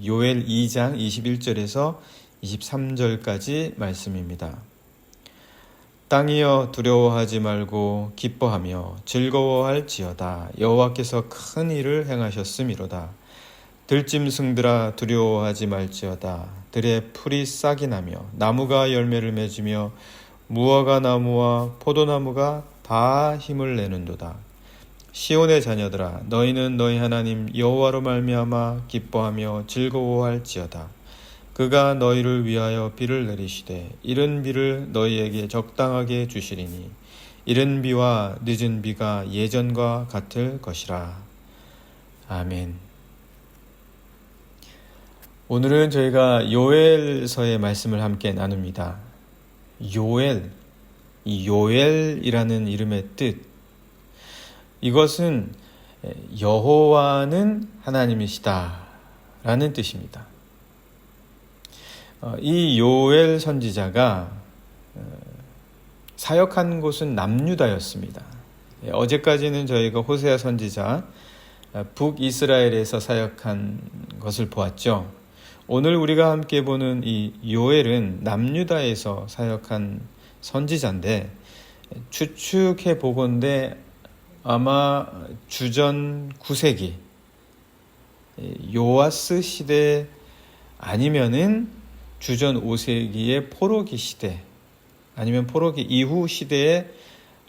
요엘 2장 21절에서 23절까지 말씀입니다. 땅이여 두려워하지 말고 기뻐하며 즐거워할지어다. 여호와께서 큰 일을 행하셨음이로다. 들짐승들아 두려워하지 말지어다. 들의 풀이 싹이 나며 나무가 열매를 맺으며 무화과 나무와 포도나무가 다 힘을 내는도다. 시온의 자녀들아 너희는 너희 하나님 여호와로 말미암아 기뻐하며 즐거워할지어다. 그가 너희를 위하여 비를 내리시되 이른 비를 너희에게 적당하게 주시리니 이른 비와 늦은 비가 예전과 같을 것이라. 아멘. 오늘은 저희가 요엘서의 말씀을 함께 나눕니다. 요엘, 이 요엘이라는 이름의 뜻, 이것은 여호와는 하나님이시다 라는 뜻입니다. 이 요엘 선지자가 사역한 곳은 남유다였습니다. 어제까지는 저희가 호세아 선지자 북이스라엘에서 사역한 것을 보았죠. 오늘 우리가 함께 보는 이 요엘은 남유다에서 사역한 선지자인데 추측해 보건대 아마 주전 9세기 요아스 시대 아니면은 주전 5세기의 포로기 시대 아니면 포로기 이후 시대에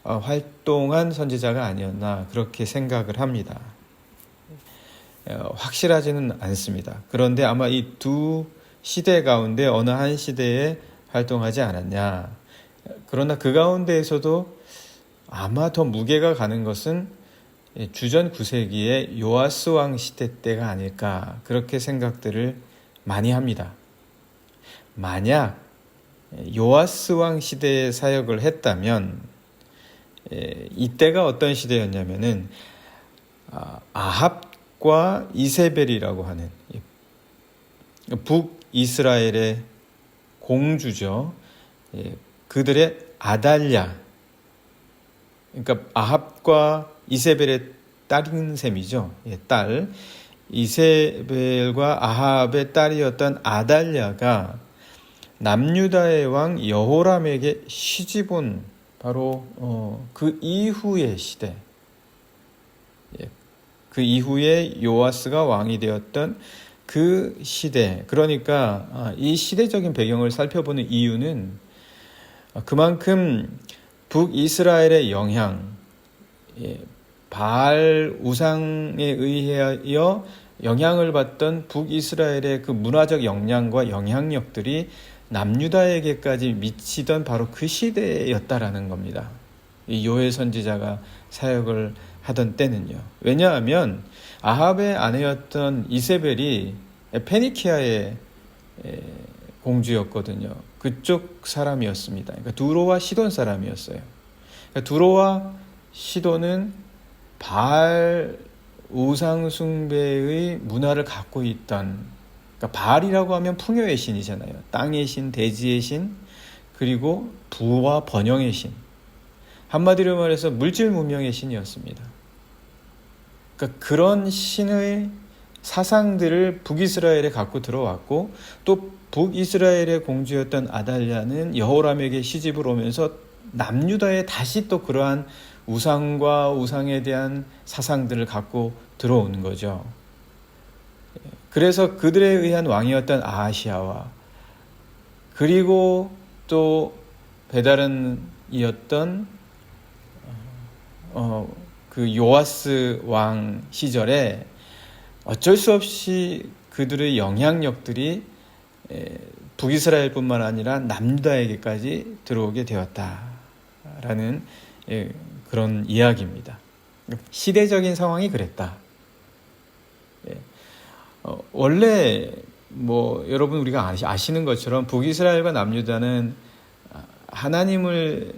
활동한 선지자가 아니었나 그렇게 생각을 합니다. 확실하지는 않습니다. 그런데 아마 이 두 시대 가운데 어느 한 시대에 활동하지 않았냐. 그러나 그 가운데에서도 아마 더 무게가 가는 것은 주전 9세기의 요아스 왕 시대 때가 아닐까 그렇게 생각들을 많이 합니다. 만약 요아스 왕 시대에 사역을 했다면 이때가 어떤 시대였냐면은 아합과 이세벨이라고 하는 북이스라엘의 공주죠. 그들의 아달랴, 그러니까 아합과 이세벨의 딸인 셈이죠. 딸 이세벨과 아합의 딸이었던 아달랴가 남유다의 왕 여호람에게 시집온 바로 그 이후의 시대, 그 이후에 요아스가 왕이 되었던 그 시대, 그러니까 이 시대적인 배경을 살펴보는 이유는 그만큼 북이스라엘의 영향, 바알 우상에 의하여 영향을 받던 북이스라엘의 그 문화적 역량과 영향력들이 남유다에게까지 미치던 바로 그 시대였다라는 겁니다. 이 요엘 선지자가 사역을 하던 때는요. 왜냐하면 아합의 아내였던 이세벨이 페니키아의 공주였거든요. 그쪽 사람이었습니다. 그러니까 두로와 시돈 사람이었어요. 그러니까 두로와 시돈은 바알 우상 숭배의 문화를 갖고 있던, 그러니까 바알이라고 하면 풍요의 신이잖아요. 땅의 신, 대지의 신, 그리고 부와 번영의 신. 한마디로 말해서 물질 문명의 신이었습니다. 그러니까 그런 신의 사상들을 북이스라엘에 갖고 들어왔고, 또 북이스라엘의 공주였던 아달랴는 여호람에게 시집을 오면서 남유다에 다시 또 그러한 우상과 우상에 대한 사상들을 갖고 들어오는 거죠. 그래서 그들에 의한 왕이었던 아하시아와 그리고 또 배다른 이었던 그 요아스 왕 시절에 어쩔 수 없이 그들의 영향력들이 북이스라엘뿐만 아니라 남유다에게까지 들어오게 되었다라는 그런 이야기입니다. 시대적인 상황이 그랬다. 원래 여러분 우리가 아시는 것처럼 북이스라엘과 남유다는 하나님을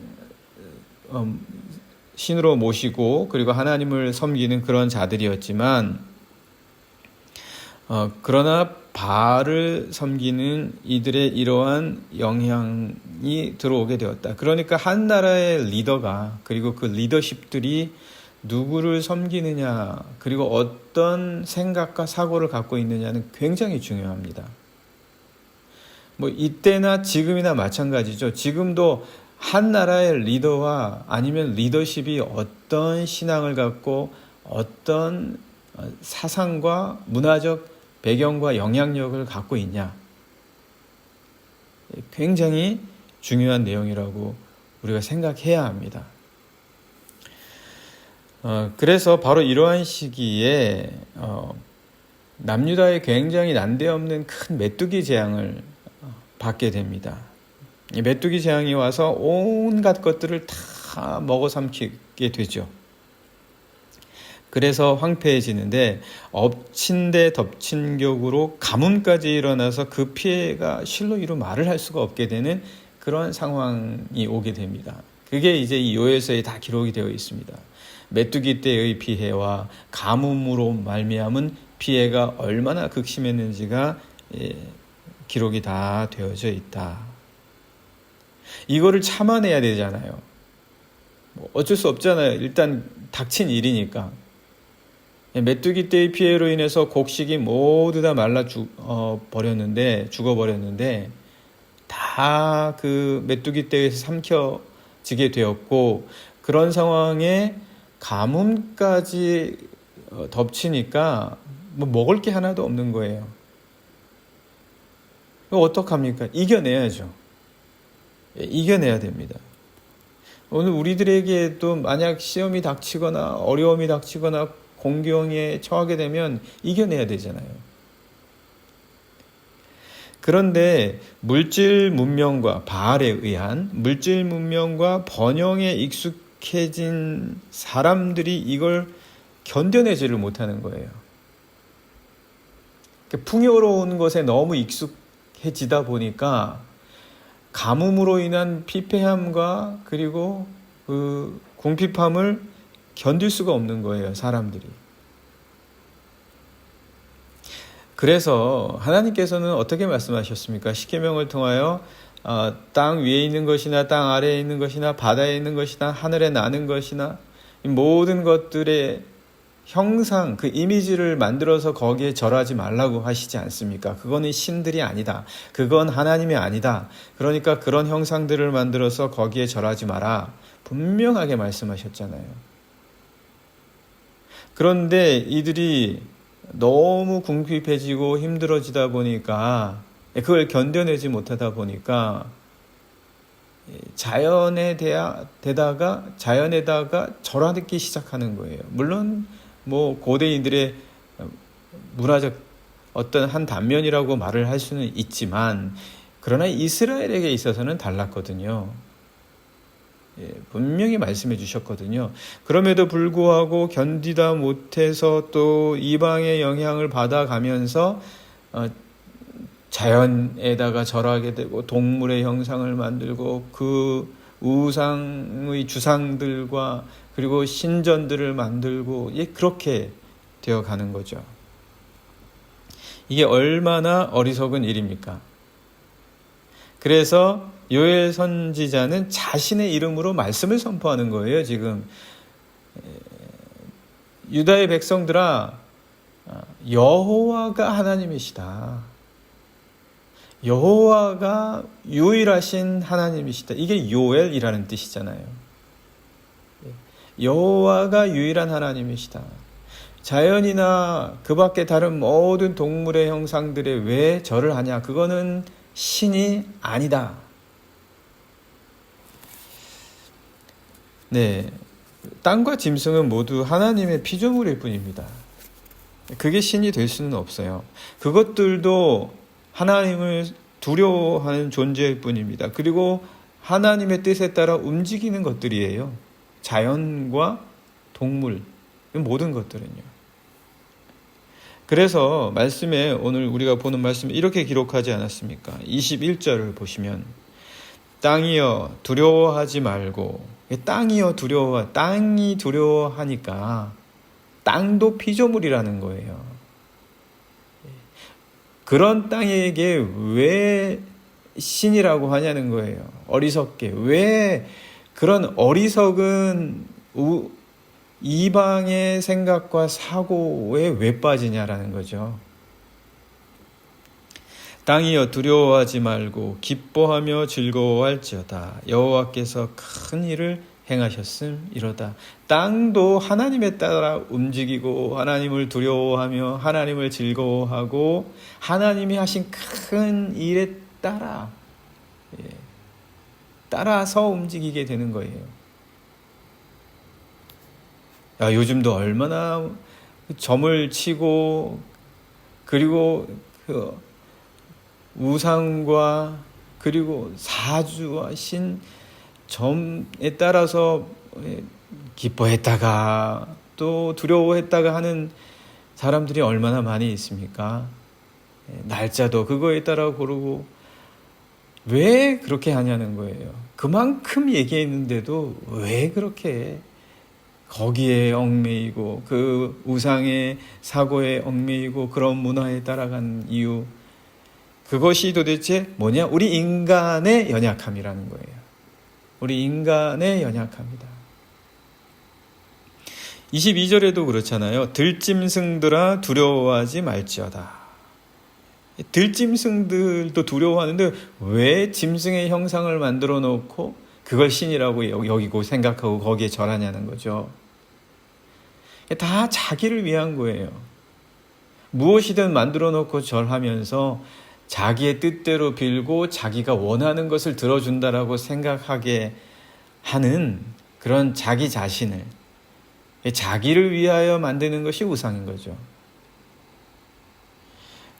신으로 모시고 그리고 하나님을 섬기는 그런 자들이었지만 그러나 바알을 섬기는 이들의 이러한 영향이 들어오게 되었다. 그러니까 한 나라의 리더가 그리고 그 리더십들이 누구를 섬기느냐, 그리고 어떤 생각과 사고를 갖고 있느냐는 굉장히 중요합니다. 뭐 이때나 지금이나 마찬가지죠. 지금도 한 나라의 리더와 아니면 리더십이 어떤 신앙을 갖고 어떤 사상과 문화적 배경과 영향력을 갖고 있냐, 굉장히 중요한 내용이라고 우리가 생각해야 합니다. 그래서 바로 이러한 시기에 남유다에 굉장히 난데없는 큰 메뚜기 재앙을 받게 됩니다. 이 메뚜기 재앙이 와서 온갖 것들을 다 먹어 삼키게 되죠. 그래서 황폐해지는데 엎친 데 덮친 격으로 가뭄까지 일어나서 그 피해가 실로 이루 말을 할 수가 없게 되는 그런 상황이 오게 됩니다. 그게 이제 이 요엘서에 다 기록이 되어 있습니다. 메뚜기 때의 피해와 가뭄으로 말미암은 피해가 얼마나 극심했는지가 기록이 다 되어져 있다. 이거를 참아내야 되잖아요. 어쩔 수 없잖아요. 일단 닥친 일이니까. 메뚜기 떼의 피해로 인해서 곡식이 모두 다 죽어버렸는데 다 그 메뚜기 떼에서 삼켜지게 되었고, 그런 상황에 가뭄까지 덮치니까 뭐 먹을 게 하나도 없는 거예요. 어떡합니까? 이겨내야죠. 이겨내야 됩니다. 오늘 우리들에게도 만약 시험이 닥치거나 어려움이 닥치거나 공경에 처하게 되면 이겨내야 되잖아요. 그런데 물질 문명과 바알에 의한 물질 문명과 번영에 익숙해진 사람들이 이걸 견뎌내지를 못하는 거예요. 풍요로운 것에 너무 익숙해지다 보니까 가뭄으로 인한 피폐함과 그리고 그 궁핍함을 견딜 수가 없는 거예요, 사람들이. 그래서 하나님께서는 어떻게 말씀하셨습니까? 십계명을 통하여 땅 위에 있는 것이나 땅 아래에 있는 것이나 바다에 있는 것이나 하늘에 나는 것이나 이 모든 것들의 형상, 그 이미지를 만들어서 거기에 절하지 말라고 하시지 않습니까? 그거는 신들이 아니다. 그건 하나님이 아니다. 그러니까 그런 형상들을 만들어서 거기에 절하지 마라. 분명하게 말씀하셨잖아요. 그런데 이들이 너무 궁핍해지고 힘들어지다 보니까, 그걸 견뎌내지 못하다 보니까 자연에다가 절하기 시작하는 거예요. 물론 뭐 고대인들의 문화적 어떤 한 단면이라고 말을 할 수는 있지만, 그러나 이스라엘에게 있어서는 달랐거든요. 분명히 말씀해 주셨거든요. 그럼에도 불구하고 견디다 못해서 또 이방의 영향을 받아가면서 자연에다가 절하게 되고 동물의 형상을 만들고 그 우상의 주상들과 그리고 신전들을 만들고 그렇게 되어가는 거죠. 이게 얼마나 어리석은 일입니까? 그래서 요엘 선지자는 자신의 이름으로 말씀을 선포하는 거예요. 지금 유다의 백성들아, 여호와가 하나님이시다. 여호와가 유일하신 하나님이시다. 이게 요엘이라는 뜻이잖아요. 여호와가 유일한 하나님이시다. 자연이나 그 밖에 다른 모든 동물의 형상들에 왜 절을 하냐? 그거는 신이 아니다. 네, 땅과 짐승은 모두 하나님의 피조물일 뿐입니다. 그게 신이 될 수는 없어요. 그것들도 하나님을 두려워하는 존재일 뿐입니다. 그리고 하나님의 뜻에 따라 움직이는 것들이에요. 자연과 동물, 모든 것들은요. 그래서 말씀에 오늘 우리가 보는 말씀에 이렇게 기록하지 않았습니까? 21절을 보시면 땅이여 두려워하지 말고, 땅이 두려워하니까 땅도 피조물이라는 거예요. 그런 땅에게 왜 신이라고 하냐는 거예요. 어리석게. 왜 그런 어리석은 이방의 생각과 사고에 왜 빠지냐라는 거죠. 땅이여 두려워하지 말고 기뻐하며 즐거워할지어다. 여호와께서 큰 일을 행하셨음이로다. 땅도 하나님에 따라 움직이고 하나님을 두려워하며 하나님을 즐거워하고 하나님이 하신 큰 일에 따라서 움직이게 되는 거예요. 요즘도 얼마나 점을 치고 그리고 우상과 그리고 사주와 점에 따라서 기뻐했다가 또 두려워했다가 하는 사람들이 얼마나 많이 있습니까? 날짜도 그거에 따라 고르고 왜 그렇게 하냐는 거예요. 그만큼 얘기했는데도 왜 그렇게 거기에 얽매이고 그 우상의 사고에 얽매이고 그런 문화에 따라간 이유, 그것이 도대체 뭐냐? 우리 인간의 연약함이라는 거예요. 우리 인간의 연약함이다. 22절에도 그렇잖아요. 들짐승들아 두려워하지 말지어다. 들짐승들도 두려워하는데 왜 짐승의 형상을 만들어 놓고 그걸 신이라고 여기고 생각하고 거기에 절하냐는 거죠. 다 자기를 위한 거예요. 무엇이든 만들어 놓고 절하면서 자기의 뜻대로 빌고 자기가 원하는 것을 들어준다라고 생각하게 하는 그런 자기 자신을, 자기를 위하여 만드는 것이 우상인 거죠.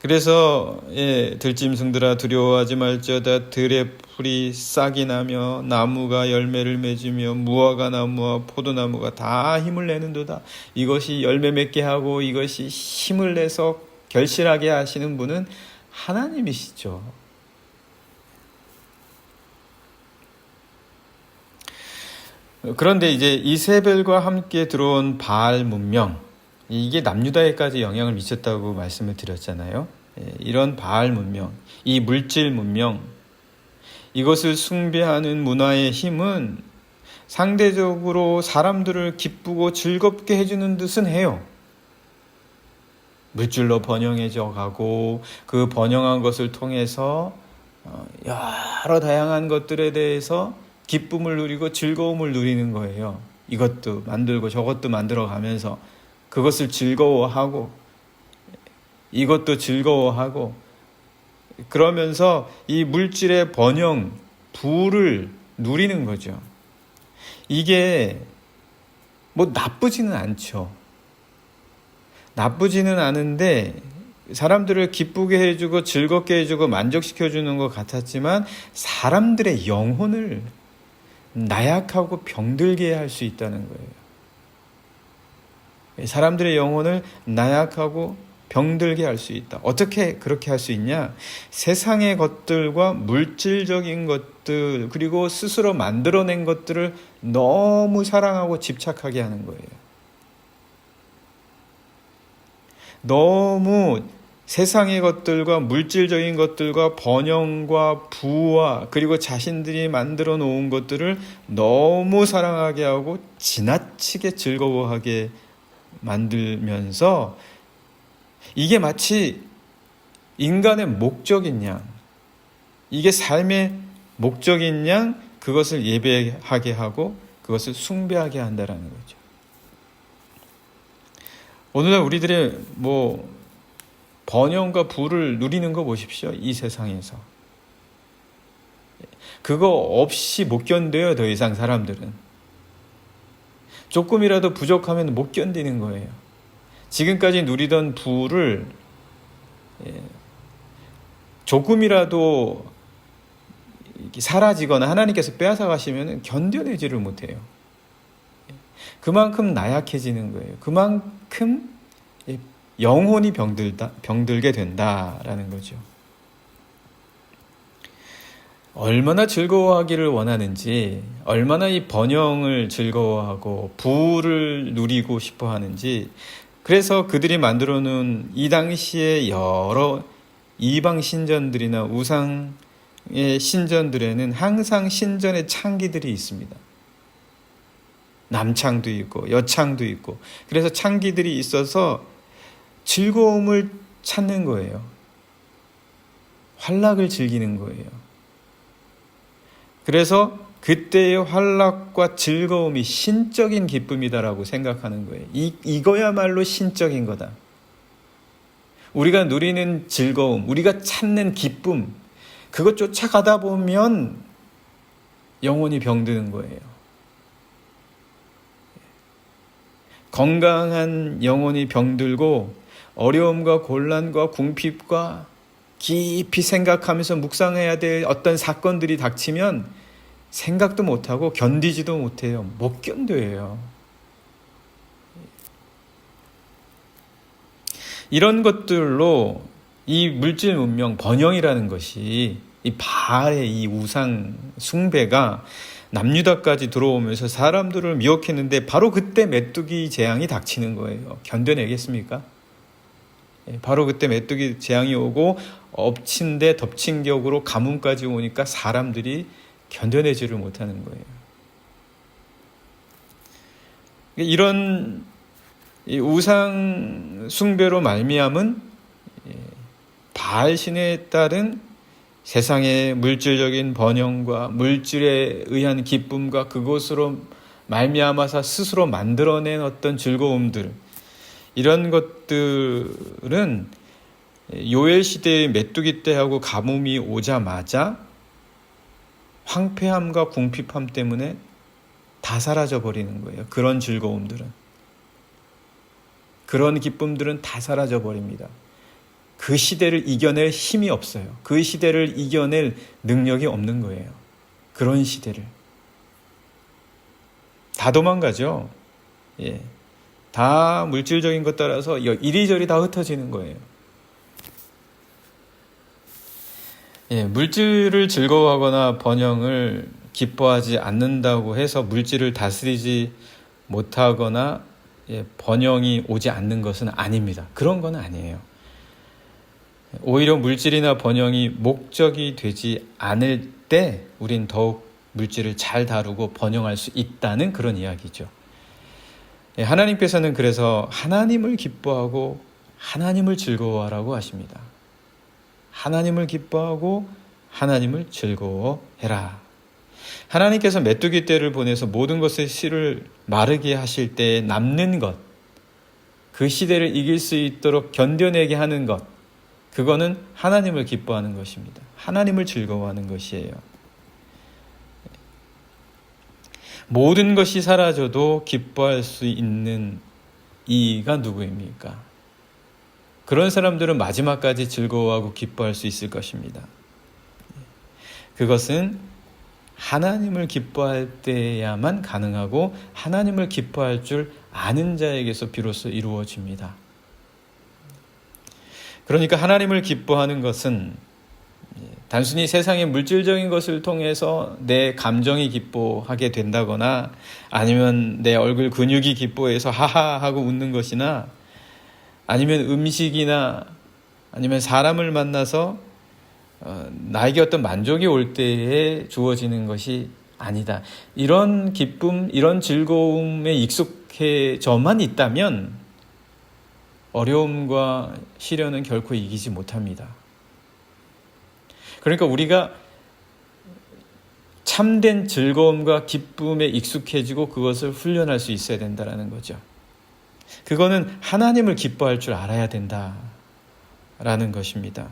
그래서 들짐승들아 두려워하지 말지어다. 들의 풀이 싹이 나며 나무가 열매를 맺으며 무화과 나무와 포도나무가 다 힘을 내는도다. 이것이 열매 맺게 하고 이것이 힘을 내서 결실하게 하시는 분은 하나님이시죠. 그런데 이제 이세벨과 함께 들어온 바알 문명, 이게 남유다에까지 영향을 미쳤다고 말씀을 드렸잖아요. 이런 바알 문명, 이 물질 문명, 이것을 숭배하는 문화의 힘은 상대적으로 사람들을 기쁘고 즐겁게 해주는 듯은 해요. 물질로 번영해져 가고 그 번영한 것을 통해서 여러 다양한 것들에 대해서 기쁨을 누리고 즐거움을 누리는 거예요. 이것도 만들고 저것도 만들어가면서 그것을 즐거워하고 이것도 즐거워하고 그러면서 이 물질의 번영, 부를 누리는 거죠. 이게 뭐 나쁘지는 않죠. 나쁘지는 않은데 사람들을 기쁘게 해주고 즐겁게 해주고 만족시켜주는 것 같았지만 사람들의 영혼을 나약하고 병들게 할 수 있다는 거예요. 사람들의 영혼을 나약하고 병들게 할 수 있다. 어떻게 그렇게 할 수 있냐? 세상의 것들과 물질적인 것들 그리고 스스로 만들어낸 것들을 너무 사랑하고 집착하게 하는 거예요. 너무 세상의 것들과 물질적인 것들과 번영과 부와 그리고 자신들이 만들어 놓은 것들을 너무 사랑하게 하고 지나치게 즐거워하게 만들면서 이게 마치 인간의 목적인 양, 이게 삶의 목적인 양 그것을 예배하게 하고 그것을 숭배하게 한다라는 거죠. 오늘날 우리들의 번영과 부를 누리는 거 보십시오. 이 세상에서. 그거 없이 못 견뎌요. 더 이상 사람들은. 조금이라도 부족하면 못 견디는 거예요. 지금까지 누리던 부를 조금이라도 사라지거나 하나님께서 빼앗아 가시면 견뎌내지를 못해요. 그만큼 나약해지는 거예요. 그만큼 영혼이 병들게 된다라는 거죠. 얼마나 즐거워하기를 원하는지, 얼마나 이 번영을 즐거워하고 부를 누리고 싶어 하는지, 그래서 그들이 만들어 놓은 이 당시에 여러 이방 신전들이나 우상의 신전들에는 항상 신전의 창기들이 있습니다. 남창도 있고 여창도 있고, 그래서 창기들이 있어서 즐거움을 찾는 거예요. 환락을 즐기는 거예요. 그래서 그때의 환락과 즐거움이 신적인 기쁨이다라고 생각하는 거예요. 이거야말로 신적인 거다. 우리가 누리는 즐거움, 우리가 찾는 기쁨, 그것 쫓아가다 보면 영혼이 병드는 거예요. 건강한 영혼이 병들고 어려움과 곤란과 궁핍과 깊이 생각하면서 묵상해야 될 어떤 사건들이 닥치면 생각도 못하고 견디지도 못해요. 못 견뎌요. 이런 것들로 이 물질 문명 번영이라는 것이, 이 바알의 이 우상 숭배가 남유다까지 들어오면서 사람들을 미혹했는데 바로 그때 메뚜기 재앙이 닥치는 거예요. 견뎌내겠습니까? 바로 그때 메뚜기 재앙이 오고 엎친 데 덮친 격으로 가뭄까지 오니까 사람들이 견뎌내지를 못하는 거예요. 이런 우상 숭배로 말미암은 바알 신에 따른 세상의 물질적인 번영과 물질에 의한 기쁨과 그것으로 말미암아서 스스로 만들어낸 어떤 즐거움들, 이런 것들은 요엘 시대의 메뚜기 때하고 가뭄이 오자마자 황폐함과 궁핍함 때문에 다 사라져 버리는 거예요. 그런 즐거움들은, 그런 기쁨들은 다 사라져 버립니다. 그 시대를 이겨낼 힘이 없어요. 그 시대를 이겨낼 능력이 없는 거예요. 그런 시대를. 다 도망가죠. 예. 다 물질적인 것 따라서 이리저리 다 흩어지는 거예요. 예, 물질을 즐거워하거나 번영을 기뻐하지 않는다고 해서 물질을 다스리지 못하거나 번영이 오지 않는 것은 아닙니다. 그런 건 아니에요. 오히려 물질이나 번영이 목적이 되지 않을 때 우린 더욱 물질을 잘 다루고 번영할 수 있다는 그런 이야기죠. 하나님께서는 그래서 하나님을 기뻐하고 하나님을 즐거워하라고 하십니다. 하나님을 기뻐하고 하나님을 즐거워해라. 하나님께서 메뚜기 떼를 보내서 모든 것의 씨를 마르게 하실 때 남는 것, 그 시대를 이길 수 있도록 견뎌내게 하는 것, 그거는 하나님을 기뻐하는 것입니다. 하나님을 즐거워하는 것이에요. 모든 것이 사라져도 기뻐할 수 있는 이가 누구입니까? 그런 사람들은 마지막까지 즐거워하고 기뻐할 수 있을 것입니다. 그것은 하나님을 기뻐할 때야만 가능하고 하나님을 기뻐할 줄 아는 자에게서 비로소 이루어집니다. 그러니까 하나님을 기뻐하는 것은 단순히 세상의 물질적인 것을 통해서 내 감정이 기뻐하게 된다거나 아니면 내 얼굴 근육이 기뻐해서 하하하고 웃는 것이나 아니면 음식이나 아니면 사람을 만나서 나에게 어떤 만족이 올 때에 주어지는 것이 아니다. 이런 기쁨, 이런 즐거움에 익숙해져만 있다면 어려움과 시련은 결코 이기지 못합니다. 그러니까 우리가 참된 즐거움과 기쁨에 익숙해지고 그것을 훈련할 수 있어야 된다는 거죠. 그거는 하나님을 기뻐할 줄 알아야 된다라는 것입니다.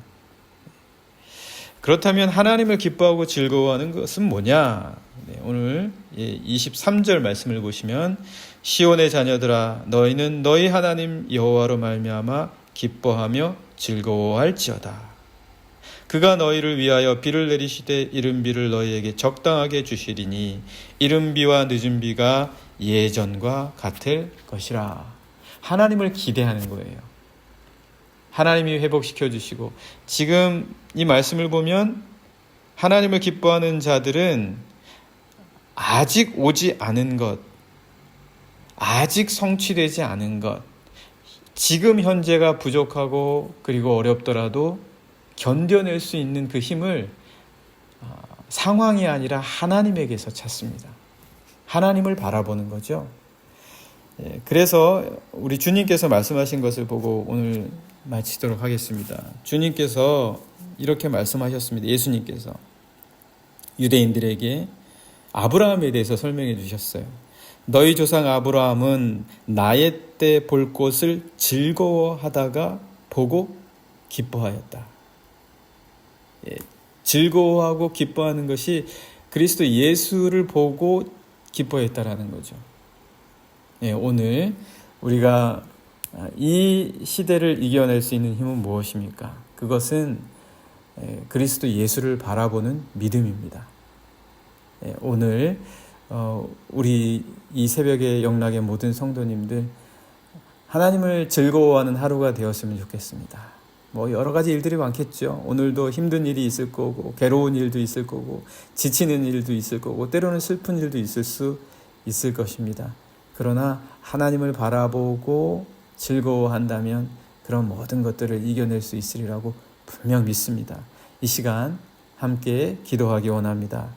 그렇다면 하나님을 기뻐하고 즐거워하는 것은 뭐냐? 오늘 23절 말씀을 보시면 시온의 자녀들아 너희는 너희 하나님 여호와로 말미암아 기뻐하며 즐거워할지어다. 그가 너희를 위하여 비를 내리시되 이른 비를 너희에게 적당하게 주시리니 이른 비와 늦은 비가 예전과 같을 것이라. 하나님을 기대하는 거예요. 하나님이 회복시켜 주시고, 지금 이 말씀을 보면 하나님을 기뻐하는 자들은 아직 오지 않은 것, 아직 성취되지 않은 것, 지금 현재가 부족하고 그리고 어렵더라도 견뎌낼 수 있는 그 힘을 상황이 아니라 하나님에게서 찾습니다. 하나님을 바라보는 거죠. 그래서 우리 주님께서 말씀하신 것을 보고 오늘 마치도록 하겠습니다. 주님께서 이렇게 말씀하셨습니다. 예수님께서 유대인들에게 아브라함에 대해서 설명해 주셨어요. 너희 조상 아브라함은 나의 때 볼 것을 즐거워하다가 보고 기뻐하였다. 즐거워하고 기뻐하는 것이 그리스도 예수를 보고 기뻐했다라는 거죠. 오늘 우리가 이 시대를 이겨낼 수 있는 힘은 무엇입니까? 그것은 그리스도 예수를 바라보는 믿음입니다. 오늘 우리 이 새벽에 영락의 모든 성도님들 하나님을 즐거워하는 하루가 되었으면 좋겠습니다. 여러 가지 일들이 많겠죠. 오늘도 힘든 일이 있을 거고, 괴로운 일도 있을 거고, 지치는 일도 있을 거고, 때로는 슬픈 일도 있을 것입니다. 그러나 하나님을 바라보고 즐거워한다면 그런 모든 것들을 이겨낼 수 있으리라고 분명 믿습니다. 이 시간 함께 기도하기 원합니다.